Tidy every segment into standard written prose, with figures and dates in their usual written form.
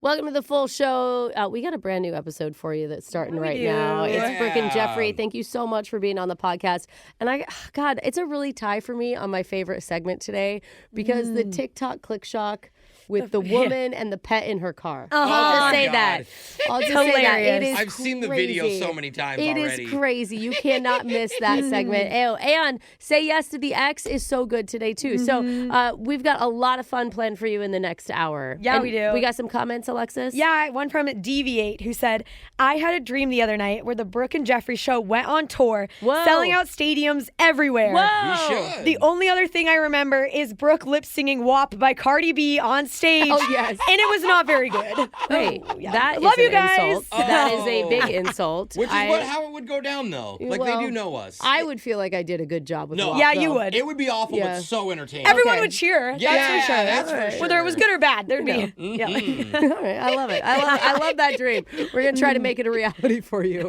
Welcome to the full show. We got a brand new episode for you that's starting right now. It's Brooke and Jeffrey. Thank you so much for being on the podcast. And God, it's a really tie for me on my favorite segment today because the TikTok click shock with the woman and the pet in her car. I'll just say that. I'll just say that. It is I've seen the video so many times already. It is crazy. You cannot miss that segment. And Say Yes to the Ex is so good today, too. So we've got a lot of fun planned for you in the next hour. Yeah, we do. We got some comments, Alexis? Yeah, one from Deviate who said, I had a dream the other night where the Brooke and Jeffrey show went on tour, selling out stadiums everywhere. Whoa. We should. The only other thing I remember is Brooke lip-singing WAP by Cardi B on stage. Oh, yes. And it was not very good. Wait, that Love is you an guys. insult. That is a big insult. Which is how it would go down, though. Like, they do know us. I would feel like I did a good job with WAP, Yeah, though. you would. It would be awful, but so entertaining. Everyone would cheer. Yeah, that's for sure. That's for sure. Whether it was good or bad, there'd be. Yeah. All right, I love it. I love that dream. We're going to try to make it a reality for you.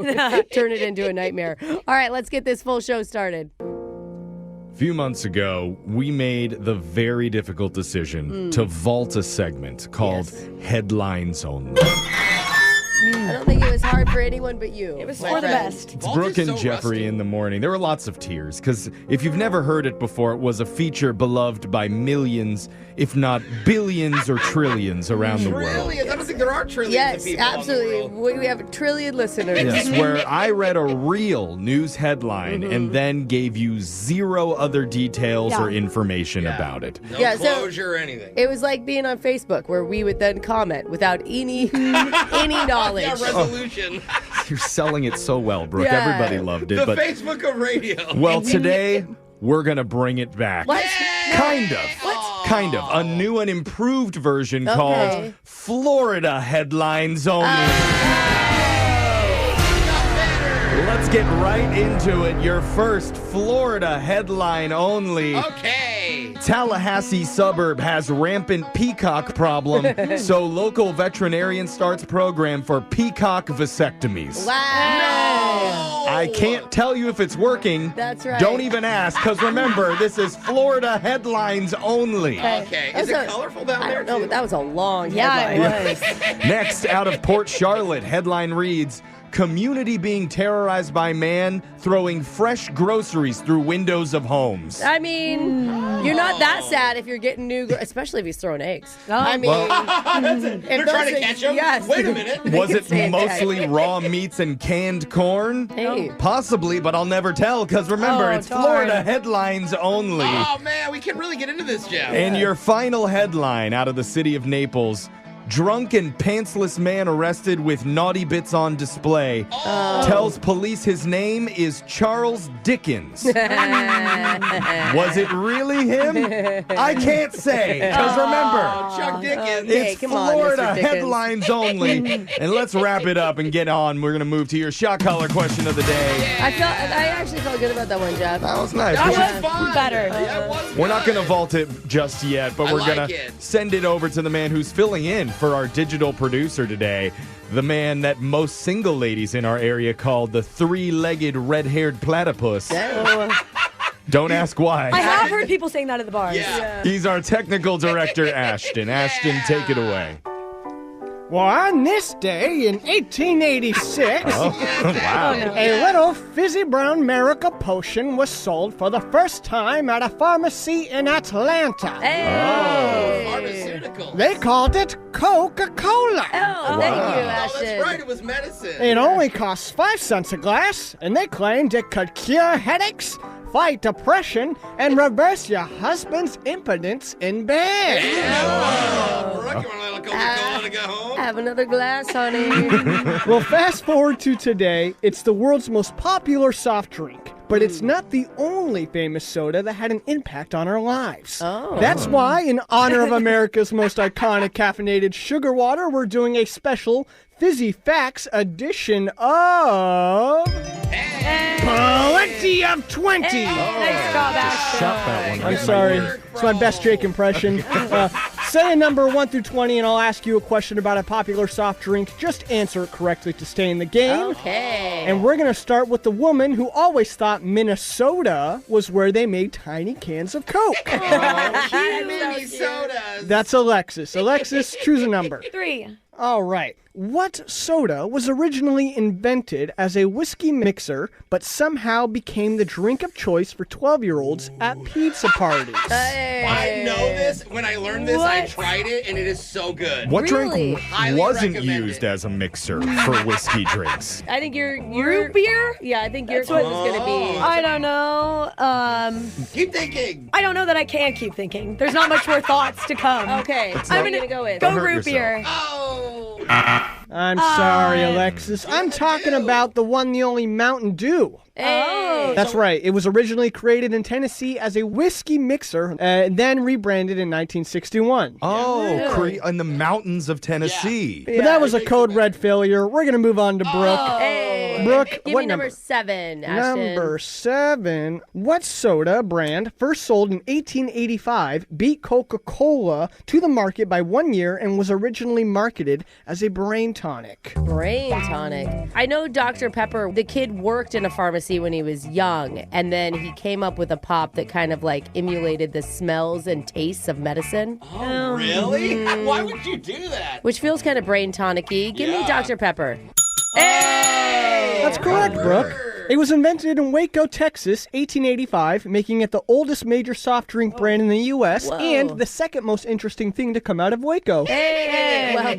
Turn it into a nightmare. All right, let's get this full show started. A few months ago, we made the very difficult decision to vault a segment called Headlines Only. I don't think it was hard for anyone but you. It was for the best. It's Brooke and Jeffrey in the morning. There were lots of tears, because if you've never heard it before, it was a feature beloved by millions, if not billions or trillions around the world. Trillions? I don't think there are trillions of Yes, people absolutely. in the world. We have a trillion listeners. Yes, where I read a real news headline and then gave you zero other details or information about it. No closure or anything. It was like being on Facebook, where we would then comment without any knowledge. Yeah, resolution. You're selling it so well, Brooke. Yeah. Everybody loved it. The but Facebook of radio. Well, today we're going to bring it back. What? Kind of. What? Kind of. A new and improved version called Florida Headlines Only. Let's get right into it. Your first Florida headline only. Okay. Tallahassee suburb has rampant peacock problem, so local veterinarian starts program for peacock vasectomies. Wow. I can't tell you if it's working. That's right. Don't even ask, because remember, this is Florida headlines only. Okay. Is it colorful down there, No, too? but that was a long Yeah, headline. it was. Next, out of Port Charlotte, headline reads, community being terrorized by man throwing fresh groceries through windows of homes. I mean, you're not that sad if you're getting especially if he's throwing eggs. I mean, They're trying to catch him? Yes. Wait a minute. Was it say mostly raw meats and canned corn? Hey. Possibly, but I'll never tell, because remember, it's darn. Florida headlines only. Oh, man, we can really get into this, Jeff. And your final headline out of the city of Naples, drunk and pantsless man arrested with naughty bits on display. Tells police his name is Charles Dickens. Was it really him? I can't say, because remember, Chuck Dickens. Okay, it's come on, Florida Mr. Dickens. headlines only. And let's wrap it up and get on. We're going to move to your shot collar question of the day. I actually felt good about that one, Jeff. That was nice. That was fun. better. That was We're not fun. going to vault it just yet, but I we're like going to it. send it over to the man who's filling in for our digital producer today. The man that most single ladies in our area call the three-legged red-haired platypus. Don't ask why. I have heard people saying that at the bars. Yeah. He's our technical director, Ashton. Ashton, take it away. Well, on this day in 1886, Wow. a little fizzy brown Miracle potion was sold for the first time at a pharmacy in Atlanta. Hey. Pharmaceutical. They called it Coca-Cola. Oh, thank you, Oh, Ashton. that's right. It was medicine. It only cost 5 cents a glass, and they claimed it could cure headaches, fight depression, and reverse your husband's impotence in bed. Brooke, you want a little Coca-Cola to go home? Have another glass, honey. Well, fast forward to today, it's the world's most popular soft drink. But it's not the only famous soda that had an impact on our lives. Oh. That's why, in honor of America's most iconic caffeinated sugar water, we're doing a special Fizzy Facts edition of... Plenty of 20! Nice job, Ashton. Shot that one. I'm sorry. It's my best Jake impression. Say a number 1 through 20, and I'll ask you a question about a popular soft drink. Just answer it correctly to stay in the game. Okay. And we're going to start with the woman who always thought Minnesota was where they made tiny cans of Coke. Mini sodas. That's Alexis. Alexis, choose a number. 3. All right. What soda was originally invented as a whiskey mixer, but somehow became the drink of choice for 12-year-olds at pizza parties? I know this. When I learned this, I tried it, and it is so good. What Really? drink Highly wasn't recommend used it. as a mixer for whiskey drinks? I think your Root beer? Yeah, I think your clue is going to be. I don't know. Keep thinking. I don't know that I can keep thinking. There's not much more thoughts to come. Okay, I'm going gonna to go with. Go hurt root yourself. beer. Oh. I'm sorry, Alexis. I'm talking about the one, the only Mountain Dew. Hey. That's right. It was originally created in Tennessee as a whiskey mixer, and then rebranded in 1961. Oh, in the mountains of Tennessee. But that was a code red failure. We're going to move on to Brooke. Hey. Brooke, Give what me number number? 7, Ashton. Number 7. What soda brand, first sold in 1885, beat Coca-Cola to the market by 1 year and was originally marketed as a brain tonic? Brain tonic. I know Dr. Pepper, the kid worked in a pharmacy when he was young, and then he came up with a pop that kind of like emulated the smells and tastes of medicine, Oh, really? Why would you do that? which feels kind of brain tonic-y. Give me Yeah. Dr. Pepper. That's correct, Brooke. It was invented in Waco, Texas, 1885, making it the oldest major soft drink brand in the U.S. and the second most interesting thing to come out of Waco. Hey. Well,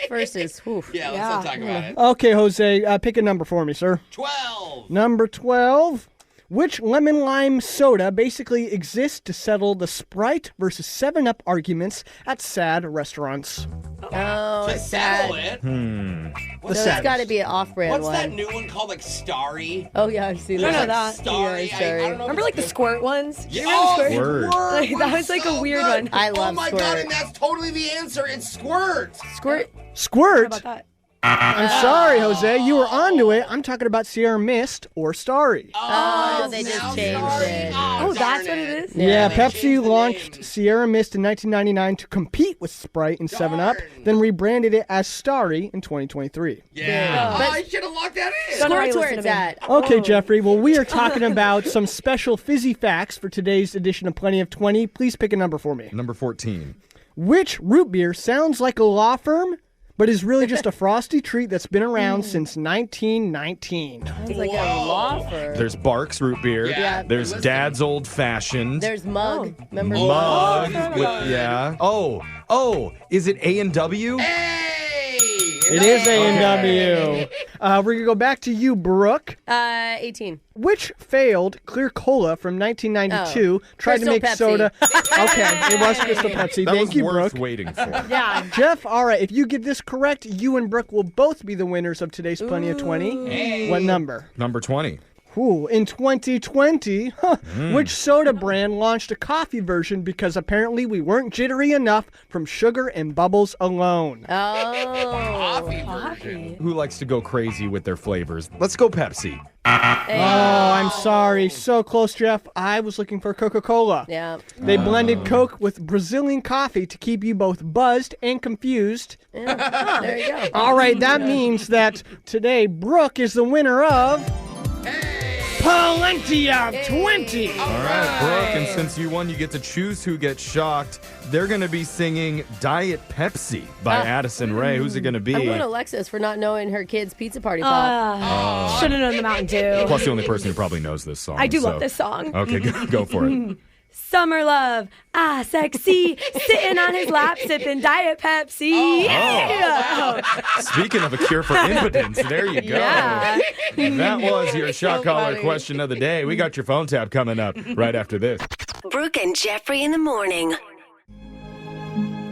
first is, whew. Yeah, let's not talk about it. Okay, Jose, pick a number for me, sir. 12. Number 12. Which lemon lime soda basically exists to settle the Sprite versus 7-Up arguments at sad restaurants? Oh, To it's settle sad. it. The So it's saddest. got to be an off-brand What's one. that new one called? Like Starry? Oh, yeah, I've seen I know that. that. Starry. Yeah, Starry. I don't know if Remember it's like the good. squirt ones? Yeah. You remember Oh, squirt? Squirt. Like, that was like a weird one. I love Oh my Squirt. god, and that's totally the answer. It's Squirt. Squirt. Squirt? How about that? I'm sorry, Jose. You were onto it. I'm talking about Sierra Mist or Starry. Oh, they now just changed Starry. it. Oh, that's darn what it is? Yeah, they Pepsi changed the launched name. Sierra Mist in 1999 to compete with Sprite and 7-Up, Darn. then rebranded it as Starry in 2023. Yeah. But- Oh, I should have locked that in. Don't Squirt's where listen it's to me. at. Okay, Jeffrey, well, we are talking about some special fizzy facts for today's edition of Plenty of 20. Please pick a number for me. Number 14. Which root beer sounds like a law firm, but is really just a frosty treat that's been around since 1919? It's like a law firm. There's Barks root beer. Yeah. There's Listen. Dad's Old Fashioned. There's Mug. Remember Mug. Mug? Yeah. Oh, is it A&W? Hey! It is A&W. We're going to go back to you, Brooke. 18. Which failed Clear Cola from 1992 tried to Crystal make Pepsi. soda. Okay, it was Crystal Pepsi. That Thank was you, worth Brooke. waiting for. Yeah. Jeff, all right, if you get this correct, you and Brooke will both be the winners of today's Plenty of 20. Hey. What number? Number 20. Ooh, in 2020, which soda brand launched a coffee version because apparently we weren't jittery enough from sugar and bubbles alone? Oh. Coffee. Who likes to go crazy with their flavors? Let's go Pepsi. Oh, I'm sorry. So close, Jeff. I was looking for Coca-Cola. Yeah. They blended Coke with Brazilian coffee to keep you both buzzed and confused. There you go. All right, that means that today Brooke is the winner of Plenty of 20. All right, Brooke, and since you won, you get to choose who gets shocked. They're going to be singing Diet Pepsi by Addison Rae. Who's it going to be? I'm going to Alexis for not knowing her kid's pizza party pop. Should have known the Mountain Dew. Plus, the only person who probably knows this song. I do so- love this song. Okay, go for it. Summer love, sexy, sitting on his lap, sipping Diet Pepsi. Yeah. Speaking of a cure for impotence, there you go. Yeah. That was your shot collar funny. question of the day. We got your phone tap coming up right after this. Brooke and Jeffrey in the morning.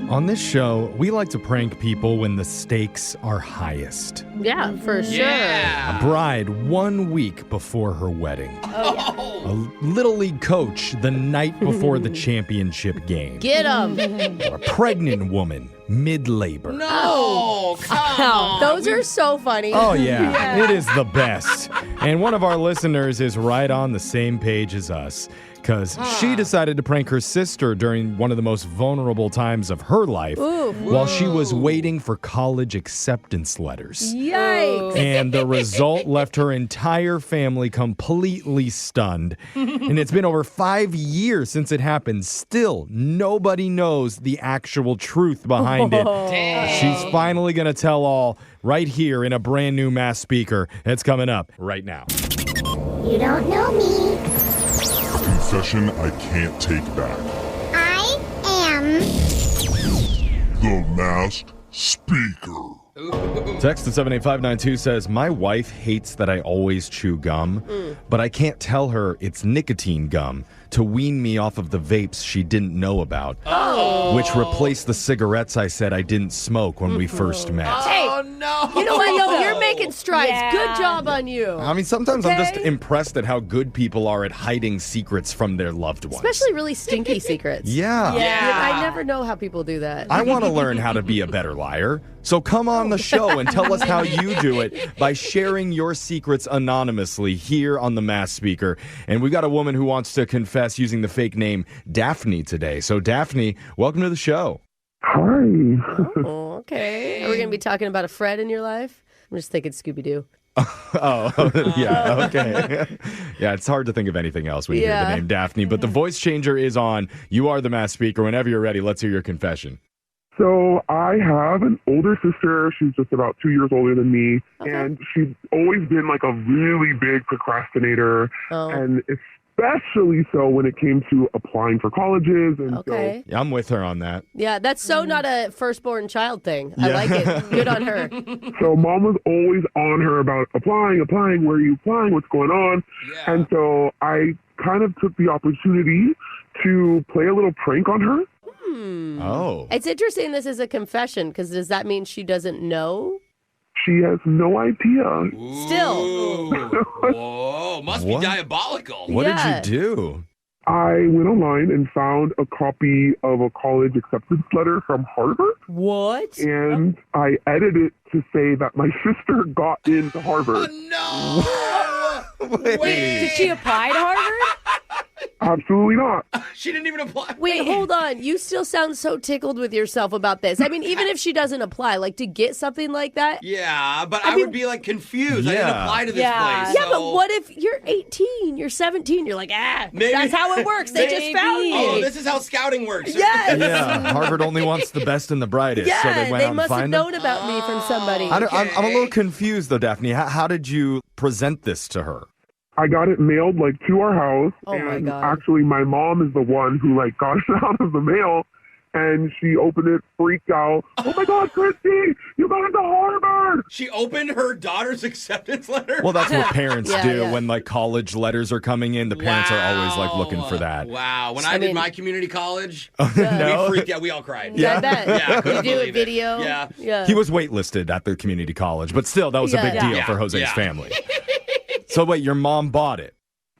On this show, we like to prank people when the stakes are highest. Yeah, for sure. Yeah. A bride 1 week before her wedding. A Little League coach the night before the championship game. Get them. A pregnant woman mid-labor. No, come on. Those are so funny. Oh, yeah. It is the best. And one of our listeners is right on the same page as us. because she decided to prank her sister during one of the most vulnerable times of her life while she was waiting for college acceptance letters. Yikes. And the result left her entire family completely stunned. And it's been over 5 years since it happened. Still, nobody knows the actual truth behind it. She's finally going to tell all right here in a brand new Mass Speaker. It's coming up right now. You don't know me. Confession I can't take back. I am The Masked Speaker. Text to 78592 says, my wife hates that I always chew gum, but I can't tell her it's nicotine gum to wean me off of the vapes she didn't know about, which replaced the cigarettes I said I didn't smoke when we first met. Oh, no. You know what? No, you're making strides. Yeah. Good job on you. I mean, sometimes I'm just Okay. impressed at how good people are at hiding secrets from their loved ones. Especially really stinky secrets. Yeah. I never know how people do that. I want to learn how to be a better liar. So come on the show and tell us how you do it by sharing your secrets anonymously here on the Mass Speaker. And we've got a woman who wants to confess using the fake name Daphne today. So Daphne, welcome to the show. Hi. Oh, okay. Are we going to be talking about a Fred in your life? I'm just thinking Scooby-Doo. Oh, yeah, okay. Yeah, it's hard to think of anything else when you hear the name Daphne. But the voice changer is on. You are the Mass Speaker. Whenever you're ready, let's hear your confession. So I have an older sister. She's just about 2 years older than me. And she's always been like a really big procrastinator. And especially so when it came to applying for colleges. And Okay. Yeah, I'm with her on that. Yeah, that's so not a firstborn child thing. I like it. Good on her. so mom was always on her about applying, where are you applying, what's going on? Yeah. And so I kind of took the opportunity to play a little prank on her. Oh. It's interesting this is a confession, because does that mean she doesn't know? She has no idea. Still. Ooh. Whoa, must What? be diabolical. What Yeah. did you do? I went online and found a copy of a college acceptance letter from Harvard. What? And I edited it to say that my sister got into Harvard. No! Wait. Did she apply to Harvard? Absolutely not. She didn't even apply. Wait, hold on. You still sound so tickled with yourself about this. I mean, even if she doesn't apply, like to get something like that. Yeah, but I would be like confused. I didn't Yeah. apply to this Yeah. place. Yeah, so- but what if you're 18, you're 17, you're like, Maybe- that's how it works. They just found me. Oh, this is how scouting works. Yes. Yeah, Harvard only wants the best and the brightest, so they went out and must have find them. known about me from somebody. I'm a little confused, though, Daphne. How did you present this to her? I got it mailed like to our house. Oh, my and God. actually my mom is the one who like got it out of the mail. And she opened it, freaked out. Oh my God, Christy, you got into Harvard. She opened her daughter's acceptance letter. Well, that's what parents Yeah, do yeah. when like college letters are coming in. The parents are always like looking for that. Wow. When I I did mean- my community college, No? we freaked out. We all cried. I bet. Yeah, You couldn't do a believe it. video. Yeah. He was waitlisted at the community college, but still, that was a Yeah. big deal Yeah. for Jose's Yeah. family. So wait, your mom bought it.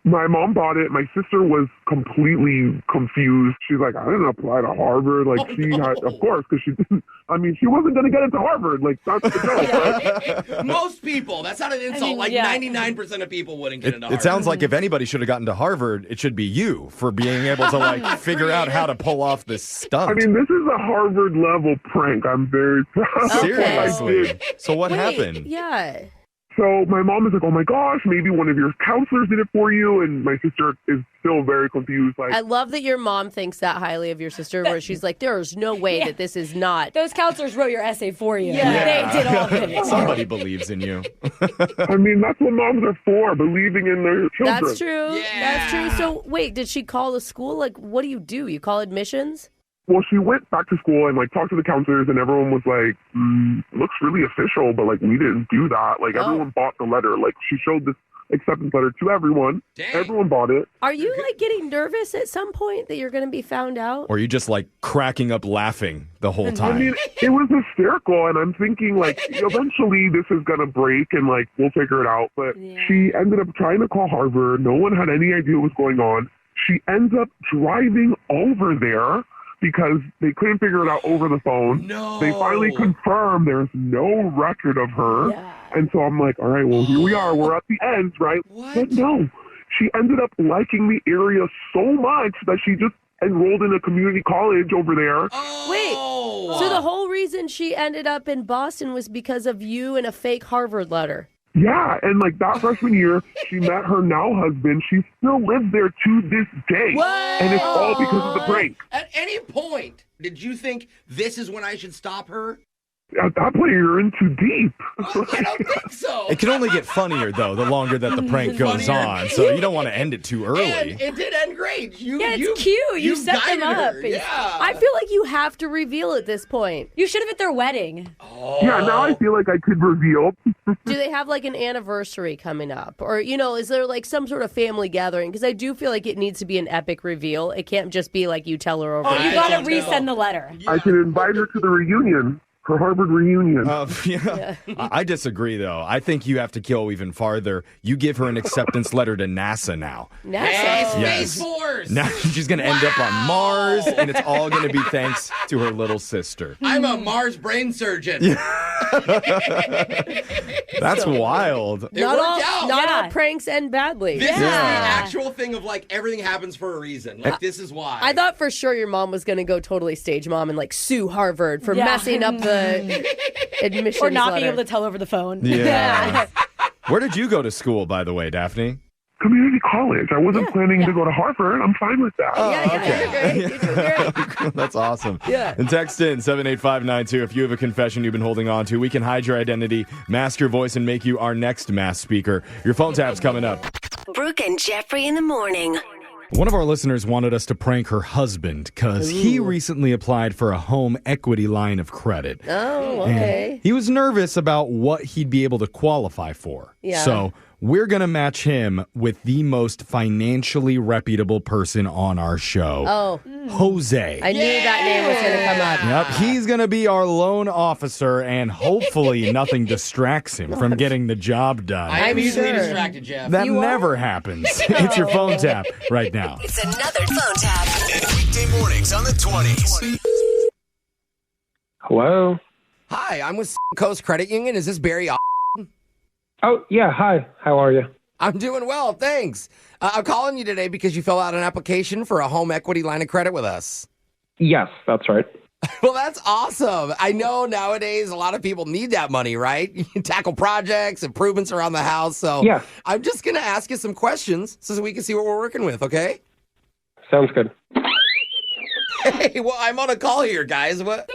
My mom bought it. My sister was completely confused. She's like, I didn't apply to Harvard. Like she had, of course, because she didn't. I mean, she wasn't going to get into Harvard. Like that's the joke. Right? Most people. That's not an insult. mean, yeah. 99% of people wouldn't get into It Harvard. sounds like if anybody should have gotten to Harvard, it should be you for being able to like figure out how to pull off this stunt. I mean, this is a Harvard level prank. I'm very proud. Seriously. So what Wait, happened? Yeah. So my mom is like, oh my gosh, maybe one of your counselors did it for you. And my sister is still very confused. Like, I love that your mom thinks that highly of your sister, where she's like, there's no way that this is not. Those counselors wrote your essay for you. Yeah. They did all of it. Somebody believes in you. I mean, that's what moms are for, believing in their children. That's true. Yeah. That's true. So wait, did she call the school? Like, what do? You call admissions? Well, she went back to school and like talked to the counselors, and everyone was like, looks really official, but like we didn't do that. Like everyone bought the letter. Like she showed this acceptance letter to everyone. Dang. Everyone bought it. Are you like getting nervous at some point that you're going to be found out? Or are you just like cracking up laughing the whole I time? mean, it was hysterical, and I'm thinking like eventually this is gonna break, and like we'll figure it out. But she ended up trying to call Harvard. No one had any idea what was going on. She ends up driving over there because they couldn't figure it out over the phone. No. They finally confirmed there's no record of her. Yeah. And so I'm like, all right, well, here we are. We're at the end, right? What? But no, she ended up liking the area so much that she just enrolled in a community college over there. Wait, so the whole reason she ended up in Boston was because of you and a fake Harvard letter? Yeah, and like that freshman year, she met her now husband. She still lives there to this day. What? And it's all because of the prank. At any point, did you think this is when I should stop her? At that point, you're in too deep. I don't think so. It can only get funnier, though, the longer that the prank goes on. So you don't want to end it too early. And it did end great. It's cute. You set them up. Yeah. I feel like you have to reveal at this point. You should have at their wedding. Oh. Yeah, now I feel like I could reveal. Do they have like an anniversary coming up? Or, is there like some sort of family gathering? Because I do feel like it needs to be an epic reveal. It can't just be like you tell her over. You got to resend the letter. Yeah. I can invite her to the reunion. Her Harvard reunion. I disagree, though. I think you have to go even farther. You give her an acceptance letter to NASA now. NASA? Hey, Space Force! Now she's going to end up on Mars, and it's all going to be thanks to her little sister. I'm a Mars brain surgeon. That's wild. Not out. all pranks end badly. This is the actual thing of like everything happens for a reason. Like this is why. I thought for sure your mom was going to go totally stage mom and like sue Harvard for messing up the admissions Or not letter. being able to tell over the phone. Yeah. Where did you go to school, by the way, Daphne? Community college. I wasn't planning to go to Harvard. I'm fine with that. You're great. That's awesome. Yeah. And text in 78592 if you have a confession you've been holding on to. We can hide your identity, mask your voice, and make you our next mass speaker. Your phone tap's coming up. Brooke and Jeffrey in the morning. One of our listeners wanted us to prank her husband because he recently applied for a home equity line of credit. Oh, okay. And he was nervous about what he'd be able to qualify for. Yeah. So we're going to match him with the most financially reputable person on our show. Oh. Jose. I knew that name was going to come up. Yep, he's going to be our loan officer, and hopefully nothing distracts him from getting the job done. I am easily sure. distracted, Jeff. That never happens. It's your phone tap right now. It's another phone tap. Weekday mornings on the 20s. Hello? Hi, I'm with Coast Credit Union. Is this Barry? Oh, yeah. Hi. How are you? I'm doing well, thanks. I'm calling you today because you fill out an application for a home equity line of credit with us. Yes, that's right. Well, that's awesome. I know nowadays a lot of people need that money, right? You can tackle projects, improvements around the house. So yeah. I'm just going to ask you some questions so we can see what we're working with, okay? Sounds good. Hey, well, I'm on a call here, guys. What?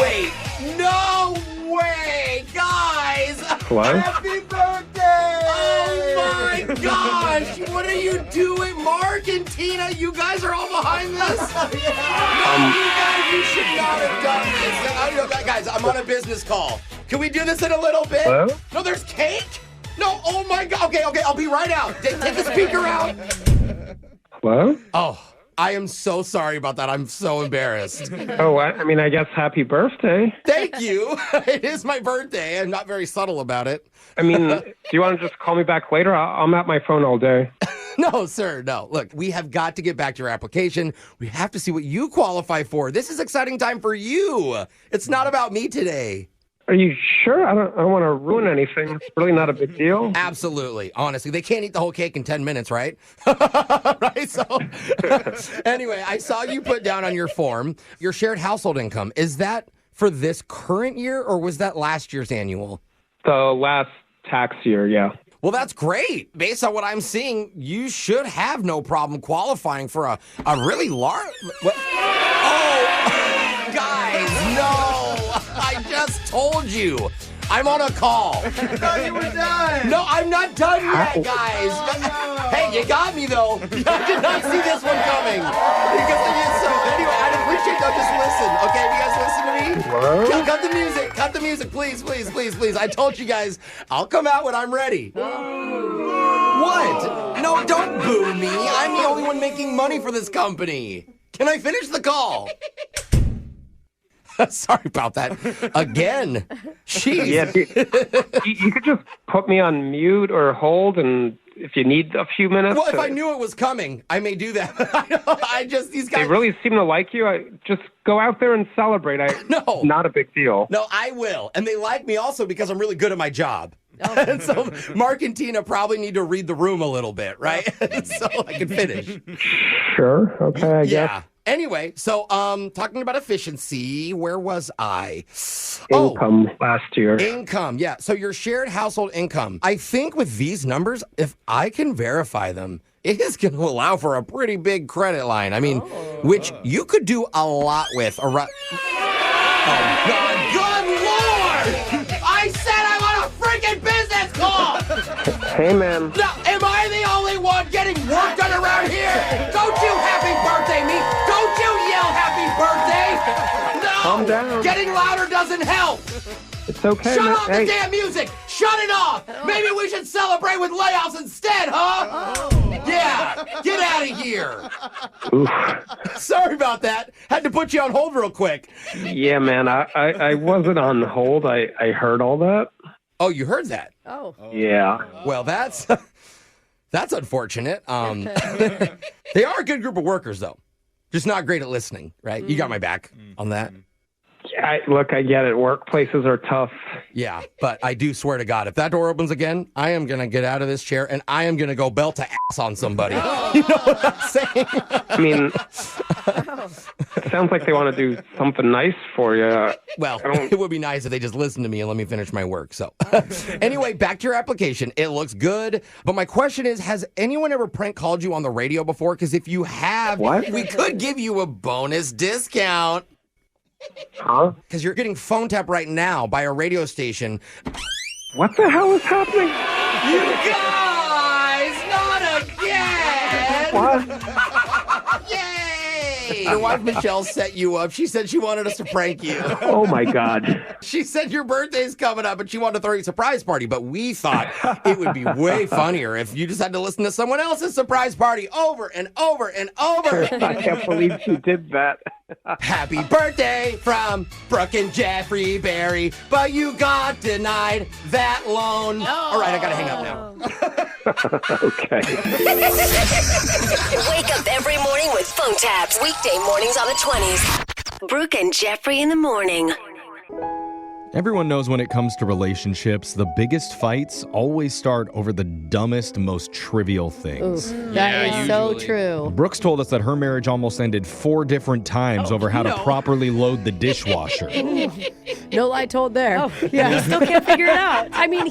Wait. No way, guys. Hello? Happy birthday. Oh, my gosh. What are you doing? Mark and Tina, you guys are all behind this? No, you guys, you should not have done this. Guys, I'm on a business call. Can we do this in a little bit? Hello? No, there's cake? No, oh my God. Okay, I'll be right out. Take the speaker out. Hello? Oh, I am so sorry about that. I'm so embarrassed. Oh, I guess happy birthday. Thank you. It is my birthday. I'm not very subtle about it. Do you want to just call me back later? I'm at my phone all day. No, sir, no. Look, we have got to get back to your application. We have to see what you qualify for. This is exciting time for you. It's not about me today. Are you sure? I don't want to ruin anything. It's really not a big deal. Absolutely. Honestly, they can't eat the whole cake in 10 minutes, right? Right? So, anyway, I saw you put down on your form your shared household income. Is that for this current year or was that last year's annual? The last tax year, yeah. Well, that's great. Based on what I'm seeing, you should have no problem qualifying for a really large... Oh, guys, no. I just told you. I'm on a call. I thought you were done. No, I'm not done yet, guys. Hey, you got me, though. I did not see this one coming. So, anyway, I'd appreciate, though, just listen. Okay, you guys listen to me? Hello? Cut the music. Cut the music, please, please, please, please. I told you guys, I'll come out when I'm ready. What? No, don't boo me. I'm the only one making money for this company. Can I finish the call? Sorry about that. Again. Jeez. Yeah, you could just put me on mute or hold, and if you need a few minutes. Well, if I knew it was coming, I may do that. These guys. They really seem to like you. Just go out there and celebrate. No. Not a big deal. No, I will. And they like me also because I'm really good at my job. And so Mark and Tina probably need to read the room a little bit, right? So I can finish. Sure. Okay, I guess. Anyway, so talking about efficiency, where was I? Income last year. Income, yeah. So your shared household income. I think with these numbers, if I can verify them, it is going to allow for a pretty big credit line. I mean, which you could do a lot with. Oh, God. Good Lord! I said I want a freaking business call! Hey, man. No, am I the only one getting work done around here? Don't you happy birthday me? Don't you yell happy birthday? No! Calm down. Getting louder doesn't help. It's okay, Shut man. off the damn music! Shut it off! Maybe we should celebrate with layoffs instead, huh? Yeah, get out of here. Oof. Sorry about that. Had to put you on hold real quick. Yeah, man. I wasn't on hold. I heard all that. Oh, you heard that? Oh. Yeah. Well, that's unfortunate. They are a good group of workers, though. Just not great at listening, right? You got my back on that. Look, I get it. Workplaces are tough. Yeah, but I do swear to God, if that door opens again, I am going to get out of this chair and I am going to go belt to ass on somebody. You know what I'm saying? I mean, it sounds like they want to do something nice for you. Well, it would be nice if they just listened to me and let me finish my work. So anyway, back to your application. It looks good. But my question is, has anyone ever prank called you on the radio before? Because if you have, we could give you a bonus discount. Huh? Because you're getting phone tapped right now by a radio station. What the hell is happening? You guys, not again! What? Yay! Your wife Michelle set you up. She said she wanted us to prank you. Oh my God. She said your birthday's coming up and she wanted to throw you a surprise party, but we thought it would be way funnier if you just had to listen to someone else's surprise party over and over and over. I can't believe she did that. Happy birthday from Brooke and Jeffrey Berry, but you got denied that loan. All right, I gotta hang up now. Okay. Wake up every morning with phone taps. Weekday mornings on the 20s. Brooke and Jeffrey in the morning. Everyone knows when it comes to relationships, the biggest fights always start over the dumbest, most trivial things. Ooh, that is so true. Brooks told us that her marriage almost ended 4 different times over how to properly load the dishwasher. No lie told there. Oh, yeah. He still can't figure it out. I mean,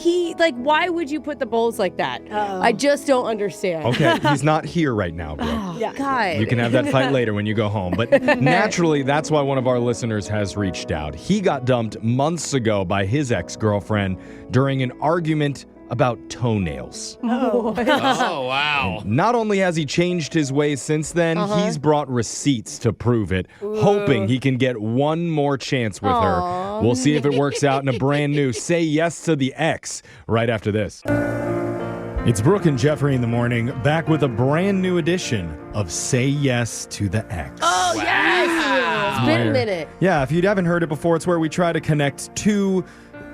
why would you put the bowls like that? I just don't understand. Okay, he's not here right now, Brooke. Oh, yeah. God. You can have that fight later when you go home. But naturally, that's why one of our listeners has reached out. He got dumped months ago by his ex-girlfriend during an argument about toenails. Oh, wow. And not only has he changed his ways since then, he's brought receipts to prove it, hoping he can get one more chance with her. We'll see if it works out in a brand new Say Yes to the Ex right after this. It's Brooke and Jeffrey in the morning, back with a brand new edition of Say Yes to the Ex. Oh, yes! It's been a minute. Yeah, if you haven't heard it before, it's where we try to connect two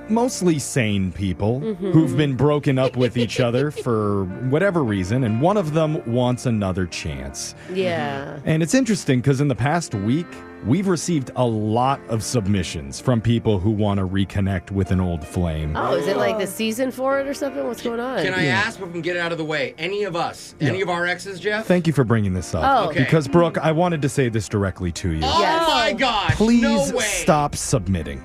mostly sane people who've been broken up with each other for whatever reason, and one of them wants another chance. Yeah. And it's interesting because in the past week, we've received a lot of submissions from people who want to reconnect with an old flame. Oh, is it like the season for it or something? What's going on? Can I ask if we can get it out of the way? Any of us? Any of our exes, Jeff? Thank you for bringing this up. Oh. Okay. Because, Brooke, I wanted to say this directly to you. Yes. Oh my gosh. Please no way. stop submitting.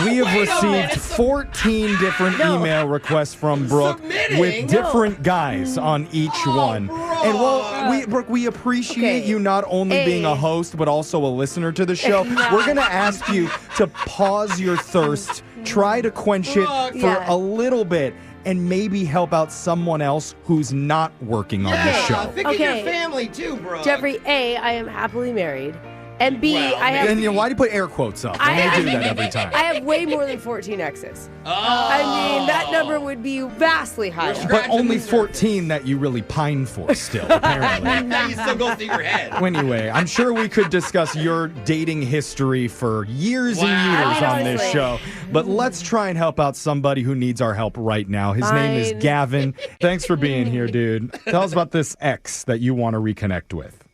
We have received 14 different email requests from Brooke with different guys on each one. Brooke. And Brooke, we appreciate you not only being a host, but also a listener to the show. We're going to ask you to pause your thirst, try to quench it for a little bit, and maybe help out someone else who's not working on the show. Think of your family too, bro. Jeffrey, A, I am happily married. And B, I have... And why do you put air quotes up? I do that every time. I have way more than 14 exes. I mean, that number would be vastly higher. But only 14 that you really pine for still, apparently. Now you still go through your head. Anyway, I'm sure we could discuss your dating history for years and years on this show. But let's try and help out somebody who needs our help right now. His name is Gavin. Thanks for being here, dude. Tell us about this ex that you want to reconnect with.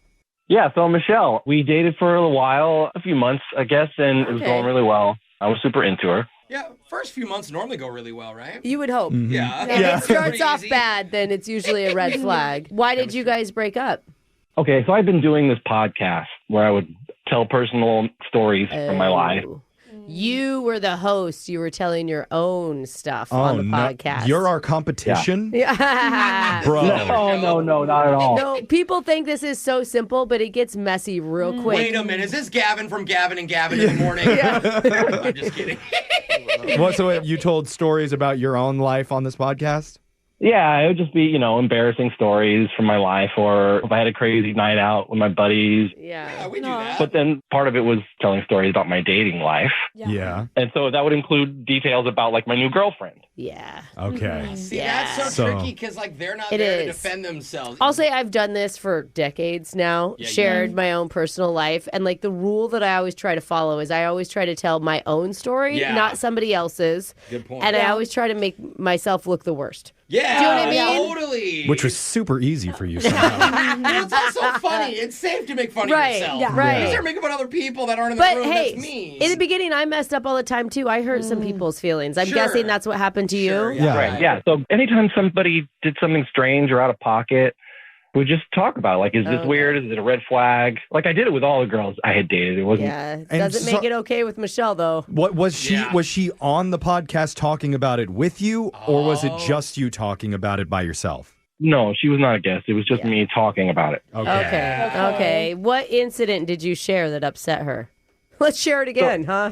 Yeah, so Michelle, we dated for a while, a few months, I guess, and it was going really well. I was super into her. Yeah, first few months normally go really well, right? You would hope. Mm-hmm. Yeah. If it starts Pretty off easy. bad, then it's usually a red flag. Why did you guys break up? Okay, so I've been doing this podcast where I would tell personal stories from my life. You were the host. You were telling your own stuff on the podcast. You're our competition? Yeah. Bro. No, not at all. No, people think this is so simple, but it gets messy real quick. Wait a minute. Is this Gavin from Gavin and Gavin in the morning? I'm just kidding. So you told stories about your own life on this podcast? Yeah, it would just be, embarrassing stories from my life, or if I had a crazy night out with my buddies. Yeah, we do that. But then part of it was telling stories about my dating life. Yeah. And so that would include details about, like, my new girlfriend. Yeah. Okay. See, that's so tricky because, like, they're not It there to is. defend themselves. I'll say I've done this for decades now, Yeah, shared my own personal life. And like the rule that I always try to follow is I always try to tell my own story, Yeah. not somebody else's. Good point. And I always try to make myself look the worst. Yeah, Do you know what I mean? Totally. Which was super easy for you somehow. Well, it's also funny. It's safe to make fun Right, of yourself. yeah, right. You start making fun of other people that aren't in the But room. hey, That's me. in the beginning, I messed up all the time too. I hurt some people's feelings. I'm Sure. guessing that's what happened to you. Yeah. Right, yeah. So anytime somebody did something strange or out of pocket, we just talk about it. Like, is this Okay. weird? Is it a red flag? Like, I did it with all the girls I had dated. It wasn't. Yeah, And doesn't make it okay with Michelle though. What was she? Yeah. Was she on the podcast talking about it with you, or was it just you talking about it by yourself? No, she was not a guest. It was just me talking about it. Okay. What incident did you share that upset her? Let's share it again, huh?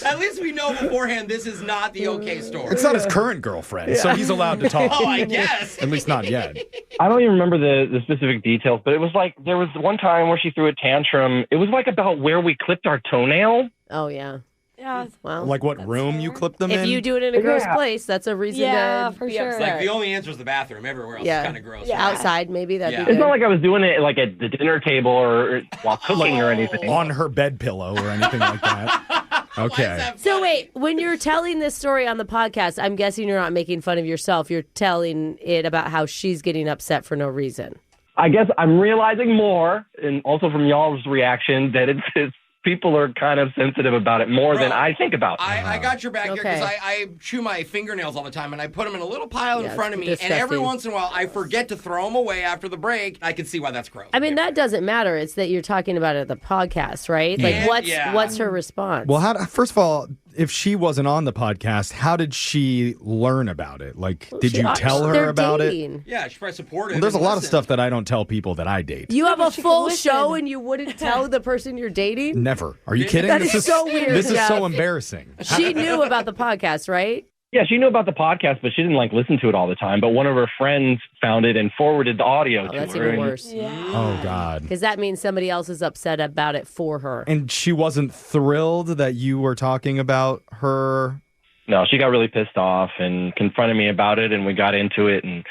At least we know beforehand this is not the okay story. It's not his current girlfriend, so he's allowed to talk. Oh, I guess. At least not yet. I don't even remember the specific details, but it was like there was one time where she threw a tantrum. It was like about where we clipped our toenail. Oh yeah. Yeah. Well, Like what room you clipped them in? if you do it in a gross Yeah. place, that's a reason Yeah, to for be sure. upset. Like, the only answer is the bathroom. Everywhere else Yeah. is kind of gross. Yeah. Outside, maybe that'd Yeah. be It's good. not like I was doing it like at the dinner table or while cooking or anything. On her bed pillow or anything like that. Why is Okay. that So funny? wait, when you're telling this story on the podcast, I'm guessing you're not making fun of yourself. You're telling it about how she's getting upset for no reason. I guess I'm realizing more, and also from y'all's reaction, that it's people are kind of sensitive about it more than Bro, I think about. I got your back here Okay. because I chew my fingernails all the time and I put them in a little pile in Yeah, front of me. disgusting. And every once in a while I forget to throw them away after the break. I can see why that's gross. I mean, that doesn't matter. It's that you're talking about it at the podcast, right? Like, Yeah. what's her response? Well, first of all, if she wasn't on the podcast, how did she learn about it? Like, did you tell her They're about it? dating. Yeah, she's probably supportive. Well, there's a and lot of listen. stuff that I don't tell people that I date. You have a she full could listen. show and you wouldn't tell the person you're dating? Never. Are you kidding? That This is so weird, This is Jeff. so embarrassing. She knew about the podcast, right? Yeah, she knew about the podcast, but she didn't listen to it all the time. But one of her friends found it and forwarded the audio Oh, to that's her. even and- worse. Oh, God. Because that means somebody else is upset about it for her. And she wasn't thrilled that you were talking about her. No, she got really pissed off and confronted me about it, and we got into it. And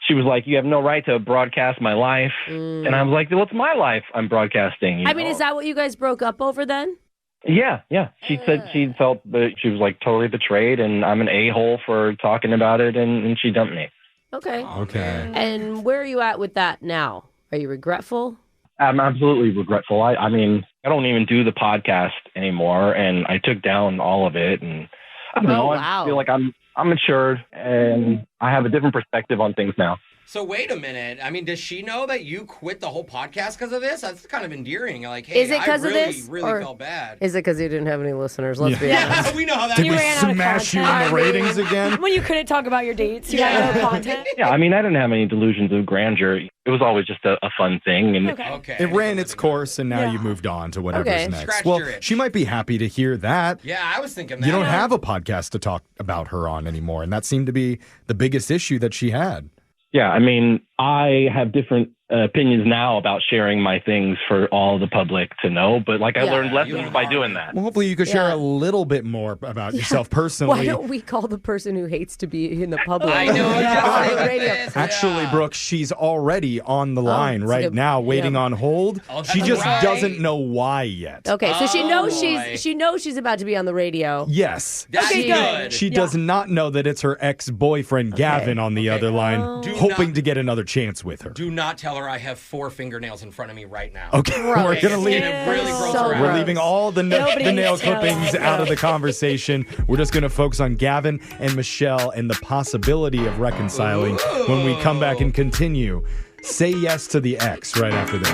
she was like, "You have no right to broadcast my life." And I was like, "Well, it's my life I'm broadcasting." you I mean, know? is that what you guys broke up over then? Yeah. She said she felt that she was totally betrayed, and I'm an a-hole for talking about it, and she dumped me. Okay. Okay. And where are you at with that now? Are you regretful? I'm absolutely regretful. I mean, I don't even do the podcast anymore, and I took down all of it, and I don't know. wow. I feel like I'm matured, and I have a different perspective on things now. So wait a minute. I mean, does she know that you quit the whole podcast because of this? That's kind of endearing. Like, hey, Is it I 'cause of really, this, really or- felt bad. Is it because you didn't have any listeners? Let's be honest. Yeah, we know how that Did we goes. ran out of smash you in content. the ratings again? When you couldn't talk about your dates, you got no content. Yeah, I mean, I didn't have any delusions of grandeur. It was always just a fun thing, and Okay. It ran its course, and now you moved on to whatever's Okay. next. Scratched Well, your itch. she might be happy to hear that. Yeah, I was thinking that. You don't have a podcast to talk about her on anymore, and that seemed to be the biggest issue that she had. yeah, I mean, I have different opinions now about sharing my things for all the public to know, but I Yeah. learned You lessons learned by hard. doing that. Well, hopefully you could share Yeah. a little bit more about yourself personally. Why don't we call the person who hates to be in the public? I know. Yeah. Yeah. Radio. Actually, Brooke, she's already on the line it's right good. now, waiting Yeah. on hold. Oh, She that's just right. doesn't know why yet. Okay, so she knows boy. she knows she's about to be on the radio. Yes. That's Okay, good. She does not know that it's her ex-boyfriend Gavin on the other line, Do hoping not- to get another chance with her. Do not tell tell her I have 4 fingernails in front of me right now. Okay, we're gonna leave. Really gross her We're out. leaving all the nail clippings out of the conversation. We're just gonna focus on Gavin and Michelle and the possibility of reconciling when we come back and continue. Say yes to the ex right after this.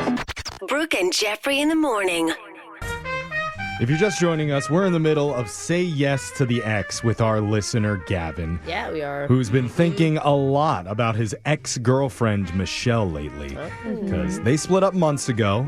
Brooke and Jeffrey in the morning. If you're just joining us, we're in the middle of Say Yes to the Ex with our listener, Gavin. Yeah, we are. Who's been thinking a lot about his ex-girlfriend, Michelle, lately. Because they split up months ago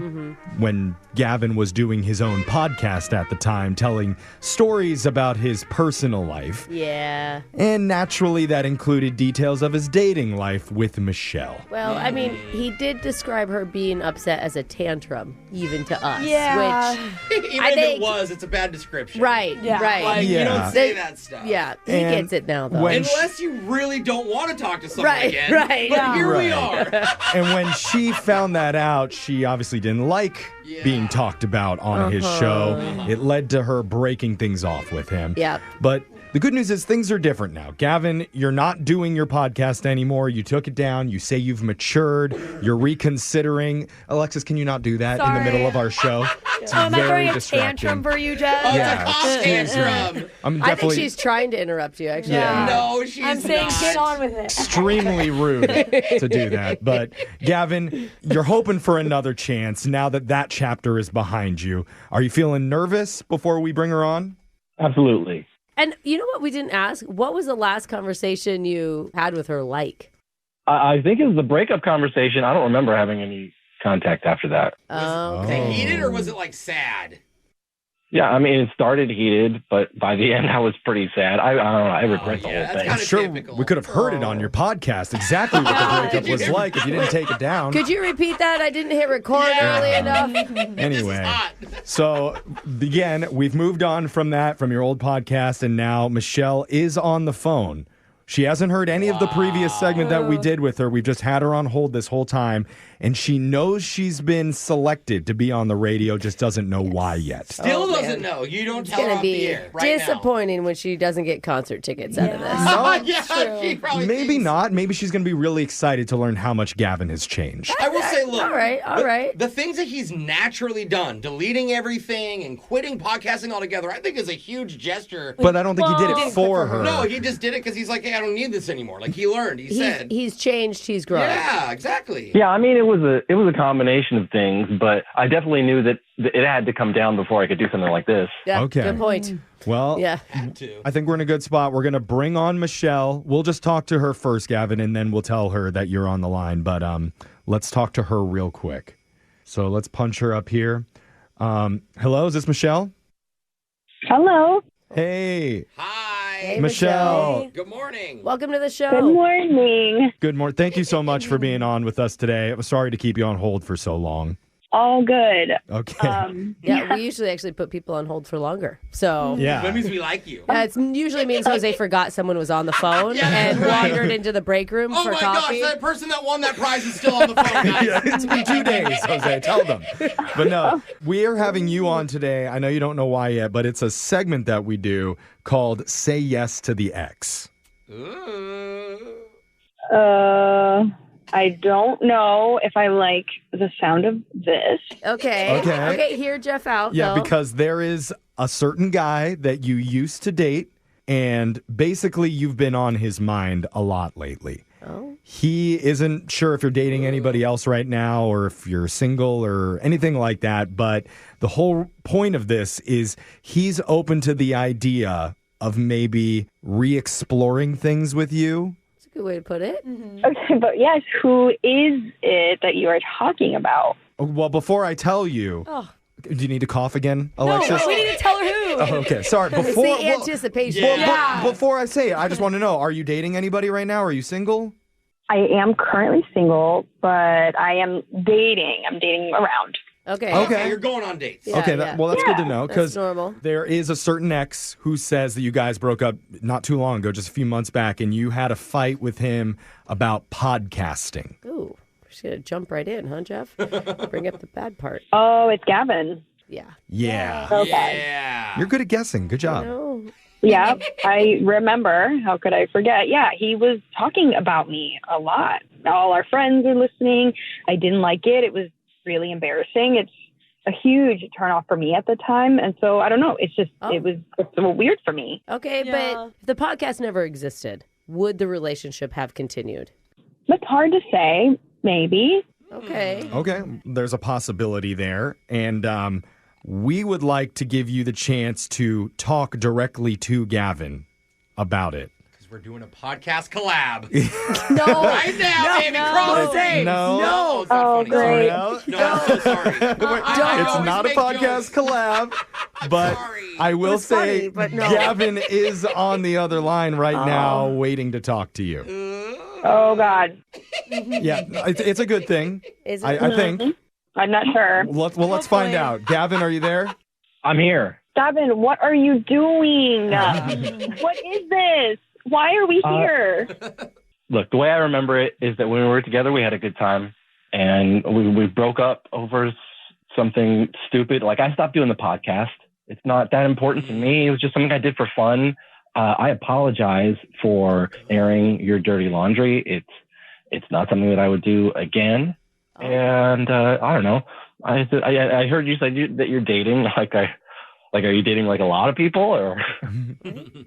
when Gavin was doing his own podcast at the time, telling stories about his personal life. Yeah. And naturally, that included details of his dating life with Michelle. Well, I mean, he did describe her being upset as a tantrum, even to us. Yeah. Which Even I if think, it was, it's a bad description. right, right. Like, you don't say that stuff. Yeah, he And gets it now, though. when Unless you really don't want to talk to someone Right, again. right. But Yeah. here we Right. are. And when she found that out, she obviously didn't like being talked about on his show. It led to her breaking things off with him. Yep. But the good news is things are different now. Gavin, you're not doing your podcast anymore. You took it down. You say you've matured. You're reconsidering. Alexis, can you not do that in the middle of our show? It's Am I very throwing a distracting. tantrum for you, Jeff? Oh, Yeah. it's a cock tantrum. I'm I think definitely she's trying to interrupt you, actually. Yeah. No, she's I'm saying not. get on with it. extremely rude to do that. But Gavin, you're hoping for another chance now that that chapter is behind you. Are you feeling nervous before we bring her on? Absolutely. And you know what we didn't ask? What was the last conversation you had with her like? I think it was the breakup conversation. I don't remember having any contact after that. Was it heated or was it like sad? Yeah, I mean, it started heated, but by the end, I was pretty sad. I don't know. I regret the whole thing. I'm sure we could have heard it on your podcast exactly what the breakup was like if you didn't take it down. Could you repeat that? I didn't hit record early enough. Anyway, so again, we've moved on from that, from your old podcast, and now Michelle is on the phone. She hasn't heard any of the previous segment that we did with her. We've just had her on hold this whole time, and she knows she's been selected to be on the radio, just doesn't know why yet. Still doesn't know. You don't It's tell her going to off the be air right disappointing when she doesn't get concert tickets out of this. now. Yeah, she probably Maybe not. Maybe she's going to be really excited to learn how much Gavin has changed. I will say, look. All right. The things that he's naturally done, deleting everything and quitting podcasting altogether, I think is a huge gesture. But I don't think he did it for her. No, he just did it because he's like, hey, I don't need this anymore. Like he learned. He said. He's changed. He's grown. Yeah, exactly. Yeah, I mean, it was a combination of things, but I definitely knew that it had to come down before I could do something like this. Yeah, Okay. good point. Well, Yeah. I think we're in a good spot. We're going to bring on Michelle. We'll just talk to her first, Gavin, and then we'll tell her that you're on the line. But let's talk to her real quick. So let's punch her up here. Hello, is this Michelle? Hello. Hey. Hi. Hey, Michelle. Good morning. Welcome to the show. Good morning. Good morning. Thank you so much for being on with us today. I'm sorry to keep you on hold for so long. All good. Okay. Yeah, we usually actually put people on hold for longer. So Yeah. That means we like you. It usually means Jose forgot someone was on the phone and wandered into the break room Oh for my coffee. gosh, that person that won that prize is still on the phone, guys. Yeah, it's been 2 days, Jose. Tell them. But no, we are having you on today. I know you don't know why yet, but it's a segment that we do called Say Yes to the Ex. I don't know if I like the sound of this. Okay, hear Jeff out. Yeah, though. because there is a certain guy that you used to date, and basically you've been on his mind a lot lately. Oh. He isn't sure if you're dating anybody else right now or if you're single or anything like that, but the whole point of this is he's open to the idea of maybe re-exploring things with you. That's a good way to put it. Okay, but yes, who is it that you are talking about? Well, before I tell you, do you need to cough again, Alexis? No, we need to tell her who. Oh, okay, sorry. It's the anticipation. Before I say it, I just want to know, are you dating anybody right now? Are you single? I am currently single, but I am dating. I'm dating around. Okay. You're going on dates. Okay, well, that's good to know because That's normal. there is a certain ex who says that you guys broke up not too long ago, just a few months back, and you had a fight with him about podcasting. Ooh, we're just going to jump right in, huh, Jeff? Bring up the bad part. Oh, it's Gavin. Yeah. Yeah. Okay. Yeah. You're good at guessing. Good job. Yeah, I remember. How could I forget? Yeah, he was talking about me a lot. all our friends are listening. I didn't like it. It was really embarrassing. It's a huge turnoff for me at the time. And so I don't know. It's just, it was so weird for me. Okay, but if the podcast never existed, would the relationship have continued? It's hard to say. Maybe. Okay. Okay, there's a possibility there. And we would like to give you the chance to talk directly to Gavin about it. We're doing a podcast collab. No. Right now, baby. Cross me. No. It's not funny. great. Sorry. No, I'm so sorry. It's not a podcast collab, but I will say Gavin is on the other line right now waiting to talk to you. Oh, God. Yeah, it's a good thing. Is it? I think. I'm not sure. Let's find out. Gavin, are you there? I'm here. Gavin, what are you doing? What is this? Why are we here? Look, the way I remember it is that when we were together, we had a good time, and we broke up over something stupid. Like, I stopped doing the podcast. It's not that important to me. It was just something I did for fun. I apologize for airing your dirty laundry. It's not something that I would do again. And I don't know. I heard you say that you're dating. Are you dating like a lot of people, or?